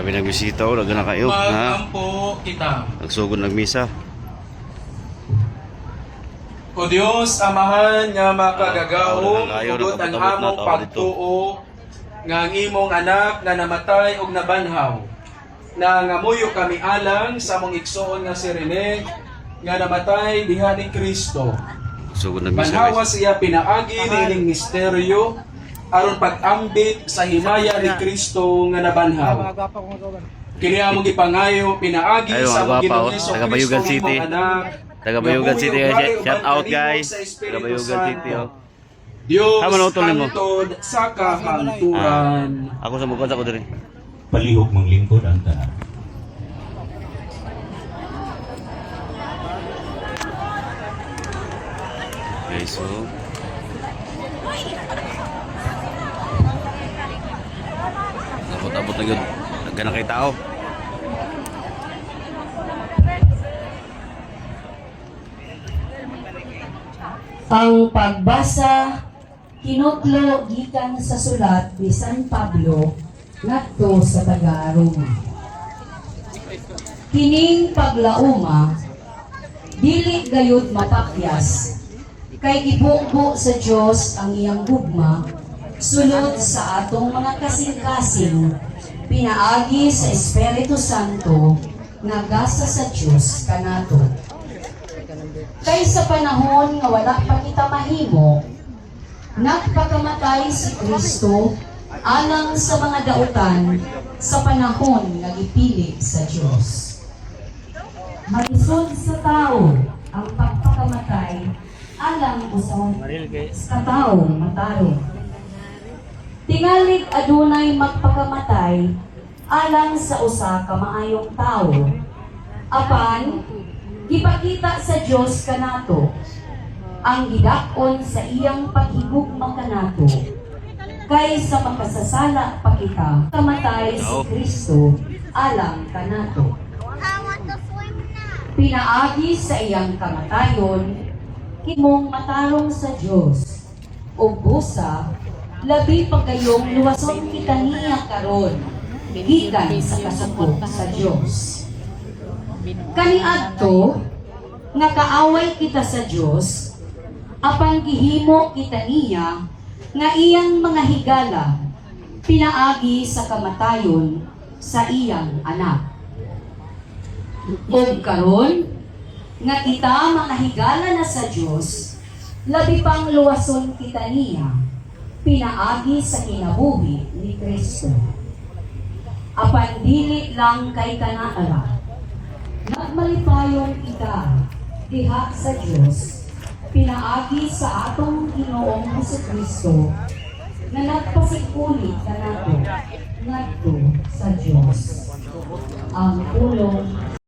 Grabe nagbisita o, laga na kayo. Magampo kita. Nagsugod nagmisa. O Diyos, Amahan nga makagagahong, hugot ang among pagtuo, nga ang imong anak na namatay og nabanhaw. Na ngamuyo kami alang sa mong igsoon nga si Rene, nga namatay diha ni Kristo. Nagsugod nagmisa. Banhawa siya pinaagi nining misteryo, aron pag-ambit sa himaya ni Kristo nga nabanhaw. Kini among gipangayo pinaagi sa mong Ginoong Hesus Kristo nga imong anak. Taga-Bayugan City, shout out guys. Taga-Bayugan City, oh. Diyos, mo. hantod sa kahanturan. Ako sa mukha ko diri. Palihog mong lingkod ang tanan. Okay, so abot-abot na yun. Nagana kay tao. Ang pagbasa kinutlo gikan sa sulat ni San Pablo ngadto sa taga-Roma. Kining paglauma dili gayud mapakyas kay gibugbo sa Dios ang iyang gugma sulod sa atong mga kasing-kasing pinaagi sa Espiritu Santo nga gasa sa Dios kanato. Kay sa panahon nga wala pa kita mahimo, nagpakamatay si Kristo alang sa mga dautan sa panahon nga gipili sa Dios. Maisod sa tao ang pagpakamatay alang usaw sa tao mataro. Tingalig adunay magpakamatay alang sa usa ka maayong tao. Apan gipakita sa Dios kanato ang gidakon sa iyang paghigugma kanato kay sa makasasala pa kita kamatay si Kristo alang kanato. Pinaagi sa iyang kamatayon kimong matarong sa Dios ug busa labi pa kayong luwason kita niya karon gikan sa kasukop sa Dios. Kaniadto nga kaaway kita sa Dios apan gihimo kita niya nga iyang mga higala pinaagi sa kamatayon sa iyang anak. Ug karon nga kita mga higala na sa Dios labi pang luwason kita niya pinaagi sa kinabuhi ni Kristo. Apan dili lang kay kanaala nagmalipayon kita diha sa Dios pinaagi sa atong Ginoong Jesucristo na nagpasigulit kanato ngadto sa Dios. Ang pulong